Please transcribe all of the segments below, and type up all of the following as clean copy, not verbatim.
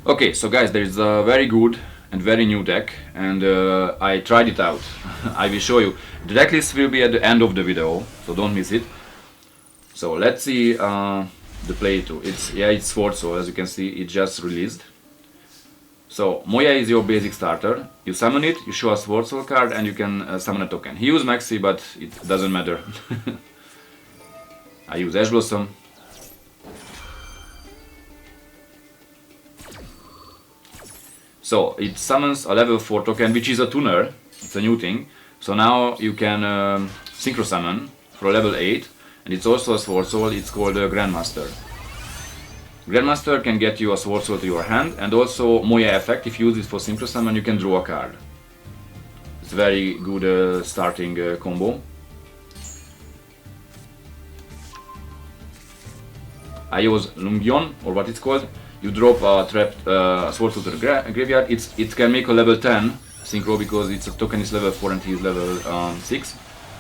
Okay, so guys, there is a very good and very new deck, and I tried it out. I will show you. The deck list will be at the end of the video, so don't miss it. So let's see the play too. It's Swordsoul, as you can see, it just released. So Moya is your basic starter. You summon it, you show a Swordsoul card, and you can summon a token. He used Maxi, but it doesn't matter. I use Ash Blossom. So it summons a level 4 token, which is a tuner. It's a new thing. So now you can synchro summon for a level 8, and it's also a Swordsoul. It's called a Grandmaster. Grandmaster can get you a Swordsoul to your hand, and also Moya effect. If you use it for synchro summon, you can draw a card. It's a very good starting combo. I use Yugioh, or what it's called. You drop a trapped Swordsoul to the graveyard. It can make a level 10 synchro because its token is level 4 and he is level 6.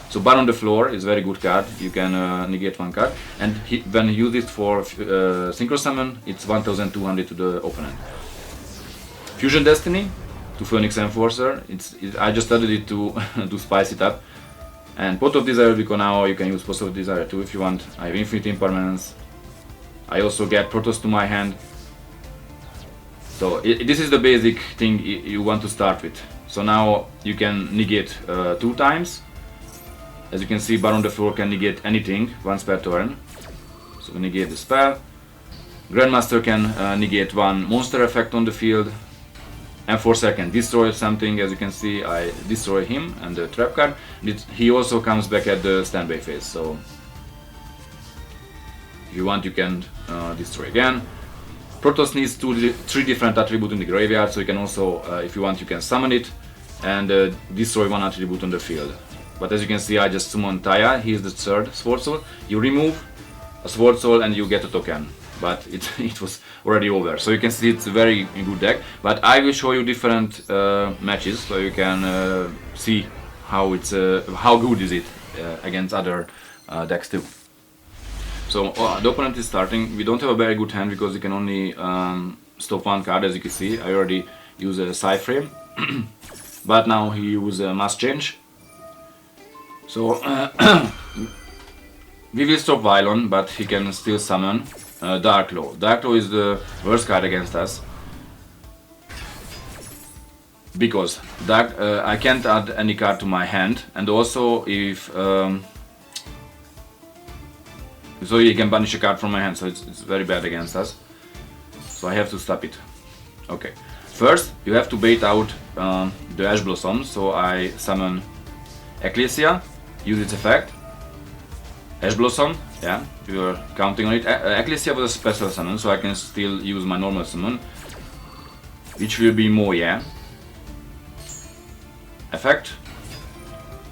So Bar on the Floor is a very good card. You can negate one card, and when you use it for synchro summon, it's 1200 to the opponent. Fusion Destiny to Phoenix Enforcer. I just added it to to spice it up. And Pot of Desire, because now you can use Pot of Desire too if you want. I have Infinite Impermanence. I also get Protoss to my hand. So this is the basic thing you want to start with. So now you can negate 2 times. As you can see, Bar on the Floor can negate anything once per turn. So we negate the spell. Grandmaster can negate 1 monster effect on the field. Enforcer can destroy something. As you can see, I destroy him and the trap card. He also comes back at the standby phase. So if you want, you can destroy again. Protoss needs 3 different attributes in the graveyard, so you can also, if you want, you can summon it and destroy 1 attribute on the field. But as you can see, I just summoned Taya. He is the 3rd Swordsoul. You remove a Swordsoul and you get a token, but it was already over. So you can see it's a very good deck. But I will show you different matches, so you can see how good is it against other decks too. So the opponent is starting. We don't have a very good hand because you can only stop 1 card, as you can see. I already use a Cyframe, but now he uses a Mass Change. So we will stop Vylon, but he can still summon Darklaw. Darklaw is the worst card against us because I can't add any card to my hand, and also if so he can banish a card from my hand, so it's very bad against us. So I have to stop it. Okay. First, you have to bait out the Ash Blossom, so I summon Ecclesia, use its effect. Ash Blossom, yeah, you are counting on it. Ecclesia was a special summon, so I can still use my normal summon, which will be Moya. Effect.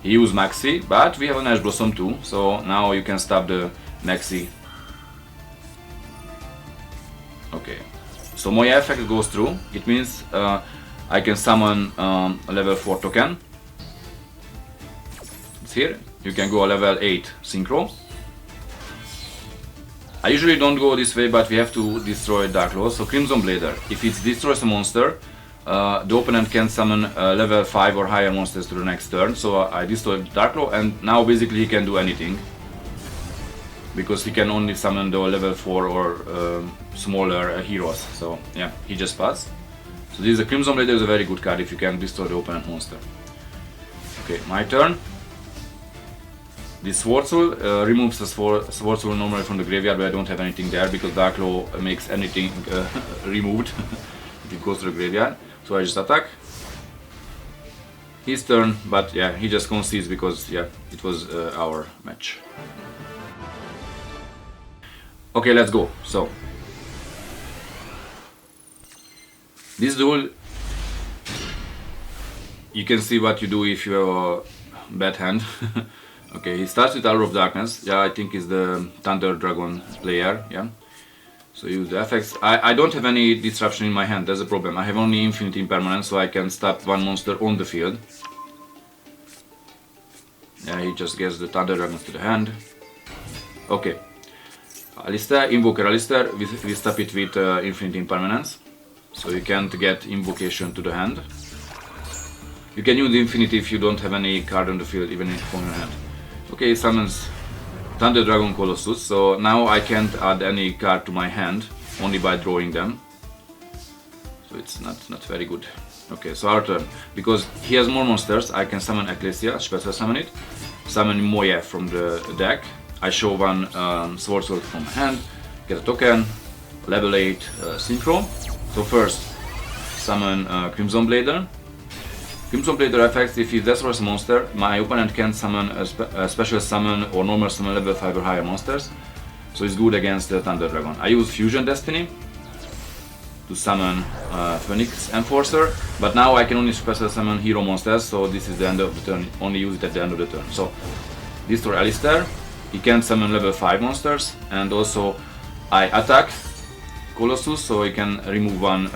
He used Maxi, but we have an Ash Blossom too, so now you can stop the Maxi. Okay, so Moya effect goes through. It means I can summon a level 4 token. It's here. You can go a level 8 synchro. I usually don't go this way, but we have to destroy Darklaw. So Crimson Blader. If it destroys a monster, the opponent can summon level 5 or higher monsters to the next turn. So I destroy Darklaw, and now basically he can do anything, because he can only summon the level 4 or smaller heroes. So yeah, he just passed. So this is a Crimson Blader, is a very good card if you can destroy the opponent monster. Okay, my turn. This Swordsoul removes the Swordsoul normally from the graveyard, but I don't have anything there because Darklaw makes anything removed if it goes to the graveyard. So I just attack. His turn, but yeah, he just concedes because yeah, it was our match. Okay, let's go. So this duel, you can see what you do if you have a bad hand. Okay, he starts with Hour of Darkness. Yeah, I think he's the Thunder Dragon player. Yeah, so use the effects. I don't have any disruption in my hand. That's a problem. I have only Infinite Impermanence, so I can stop 1 monster on the field. Yeah, he just gets the Thunder Dragons to the hand. Okay, Alistair, Invoker Alistair. We stop it with Infinite Impermanence. so you can't get invocation to the hand. You can use Infinity if you don't have any card on the field, even from your hand. Okay, summons Thunder Dragon Colossus, so now I can't add any card to my hand, only by drawing them. So it's not very good. Okay, so our turn. Because he has more monsters, I can summon Ecclesia, special summon it. Summon Moya from the deck. I show one Swordsoul from hand, get a token, level 8 Synchro. So first, summon Crimson Blader. Crimson Blader affects if he destroys a monster, my opponent can summon a special summon or normal summon level 5 or higher monsters. So it's good against the Thunder Dragon. I use Fusion Destiny to summon Phoenix Enforcer, but now I can only special summon hero monsters, so this is the end of the turn, only use it at the end of the turn. So, destroy Alistair, he can summon level 5 monsters, and also I attack Colossus, so he can remove one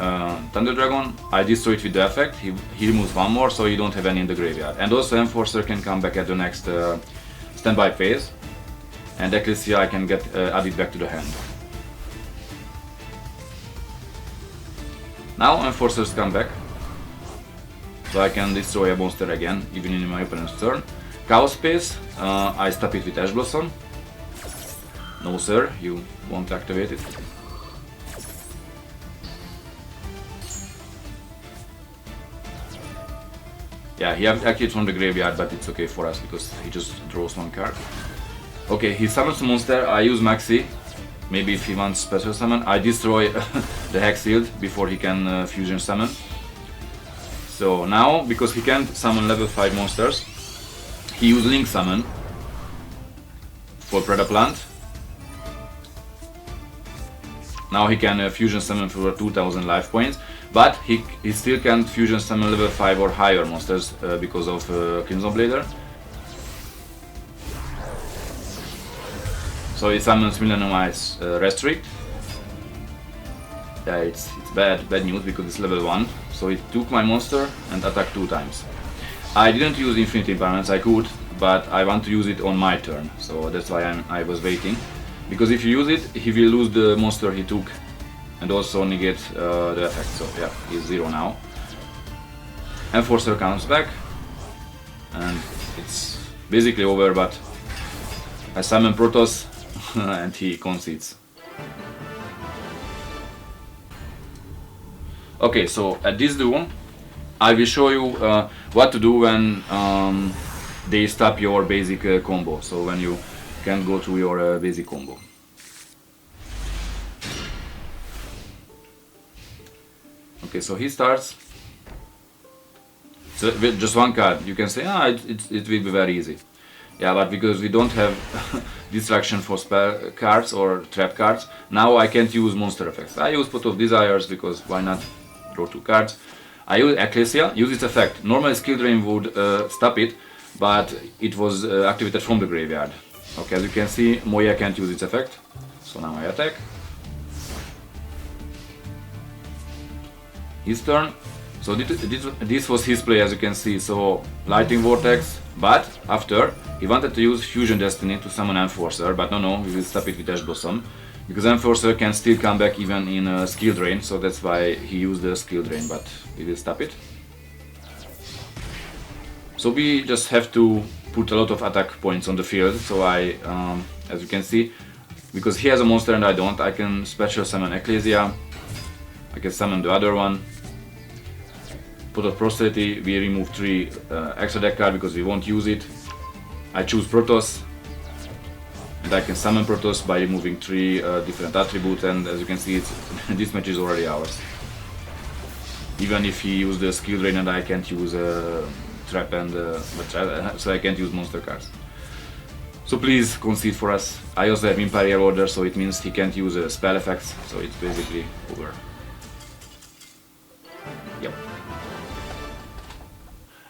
Thunder Dragon. I destroy it with the effect, he removes one more, so you don't have any in the graveyard. And also Enforcer can come back at the next standby phase, and Ecclesia I can get added back to the hand. Now Enforcers come back, so I can destroy a monster again, even in my opponent's turn. Chaos Space, I stop it with Ash Blossom. No sir, you won't activate it. Yeah, he activated from the graveyard, but it's okay for us because he just draws one card. Okay, he summons a monster, I use Maxi. Maybe if he wants special summon, I destroy the Hex Shield before he can fusion summon. So now, because he can't summon level 5 monsters, he uses Link Summon for Predaplant. Now he can fusion summon for 2000 life points, but he still can't fusion summon level 5 or higher monsters because of Crimson Blader. So he summons Millennium Ice Restrict. Yeah, it's bad news because it's level 1. So it took my monster and attacked 2 times. I didn't use Infinity Balance, I could, but I want to use it on my turn. So that's why I was waiting. Because if you use it, he will lose the monster he took and also negate the effect. So yeah, he's 0 now. Enforcer comes back and it's basically over, but I summon Protoss and he concedes. Okay, so at this duel, I will show you what to do when they stop your basic combo. So when you can't go through your basic combo. Okay, so he starts. So with just one card, you can say, it will be very easy. Yeah, but because we don't have distraction for spell cards or trap cards, now I can't use monster effects. I use Pot of Desires because why not draw 2 cards. I use Ecclesia, use its effect. Normal skill drain would stop it, but it was activated from the graveyard. Okay, as you can see, Moya can't use its effect, so now I attack. His turn. So this was his play, as you can see. So Lightning Vortex, but after he wanted to use Fusion Destiny to summon Enforcer, but no, we will stop it with Ash Blossom because Enforcer can still come back even in skill drain. So that's why he used the skill drain, but we will stop it. So we just have to put a lot of attack points on the field. So I, as you can see, because he has a monster and I don't, I can special summon Ecclesia. I can summon the other one. Pot of Prosperity, we remove 3 extra deck card because we won't use it. I choose Protoss, and I can summon Protoss by removing 3 different attributes, and as you can see, this match is already ours. Even if he used the skill drain and I can't use trap and so I can't use monster cards. So please concede for us. I also have Imperial Order, so it means he can't use spell effects, so it's basically over. Yep.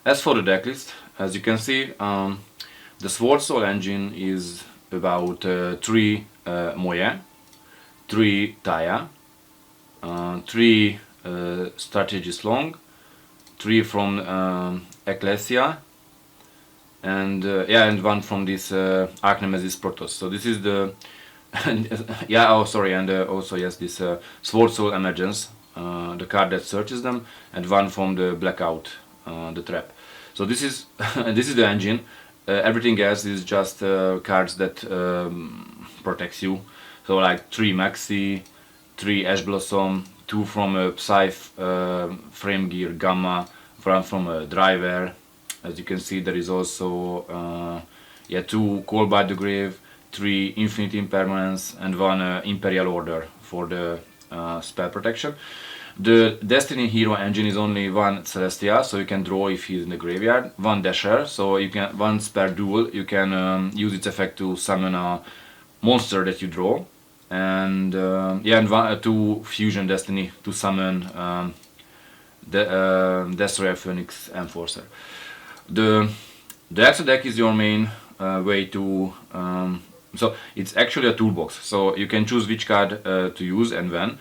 As for the decklist, as you can see, the Swordsoul engine is about 3 Moya, 3 Taya, 3 Strategist Long, 3 from Ecclesia, and and 1 from this Arch Nemesis Protoss. So this is the and also yes, this Swordsoul Emergence the card that searches them, and 1 from the blackout, the trap. So this is this is the engine. Everything else is just cards that protects you. So like 3 Maxi, 3 Ash Blossom, 2 from a Scythe Frame Gear Gamma, 1 from a Driver. As you can see, there is also 2 Call by the Grave, 3 Infinite Impermanence, and 1 Imperial Order for the spell protection. The Destiny Hero engine is only 1 Celestia, so you can draw if he's in the graveyard, 1 Dasher, so you can once per duel you can use its effect to summon a monster that you draw, and 2 Fusion Destiny to summon the Destroyer Phoenix Enforcer. The extra deck is your main way to so it's actually a toolbox, so you can choose which card to use and when.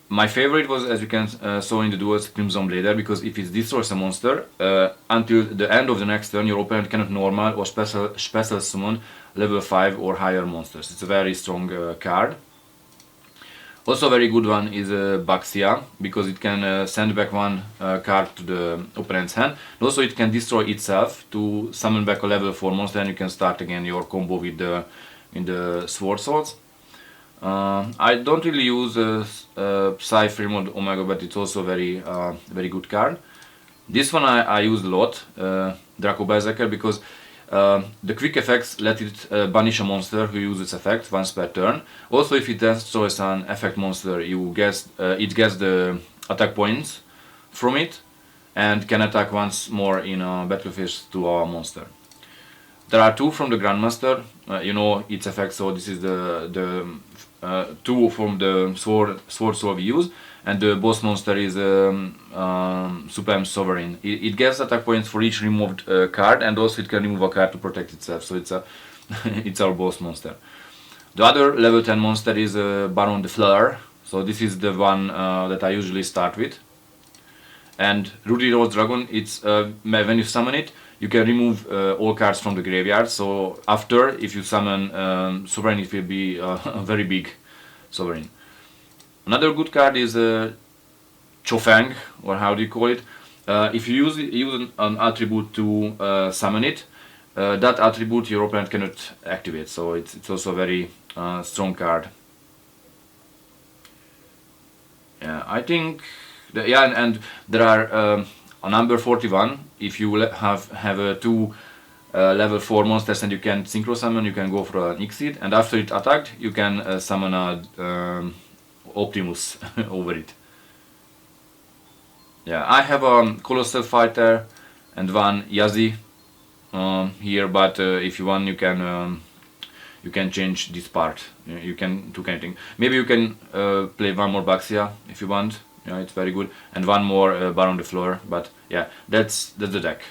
My favorite was, as you can saw in the duels, Crimson Blader, because if it destroys a monster, until the end of the next turn your opponent cannot normal or special summon level 5 or higher monsters. It's a very strong card. Also a very good one is Baxia, because it can send back 1 card to the opponent's hand. And also it can destroy itself to summon back a level 4 monster, and you can start again your combo with the Swordsoul. I don't really use Psy Fremont Omega, but it's also very good card. This one I use a lot, Draco Berserker, because the quick effects let it banish a monster who uses effect once per turn. Also, if it destroys an effect monster, it gets the attack points from it and can attack once more in a battlefield to our monster. There are 2 from the Grandmaster, you know its effect, so this is the 2 from the Swordsoul we use, and the boss monster is Supreme Sovereign. It gets attack points for each removed card, and also it can remove a card to protect itself, so it's it's our boss monster. The other level 10 monster is Baron de Fleur, so this is the one that I usually start with. And Rudy Rose Dragon, it's when you summon it, you can remove all cards from the graveyard, so after, if you summon Sovereign, it will be a very big Sovereign. Another good card is Chofang, or how do you call it? If you use an attribute to summon it, that attribute your opponent cannot activate, so it's also a very strong card. Yeah, I think, and there are on number 41, if you have 2 level 4 monsters and you can synchro summon, you can go for an Exceed, and after it attacked, you can summon a Optimus over it. Yeah, I have a Colossal Fighter and 1 Yazi here, but if you want, you can change this part. You can do anything. Maybe you can play 1 more Baxia if you want. Yeah, it's very good, and 1 more Baron de Fleur. But yeah, that's the deck.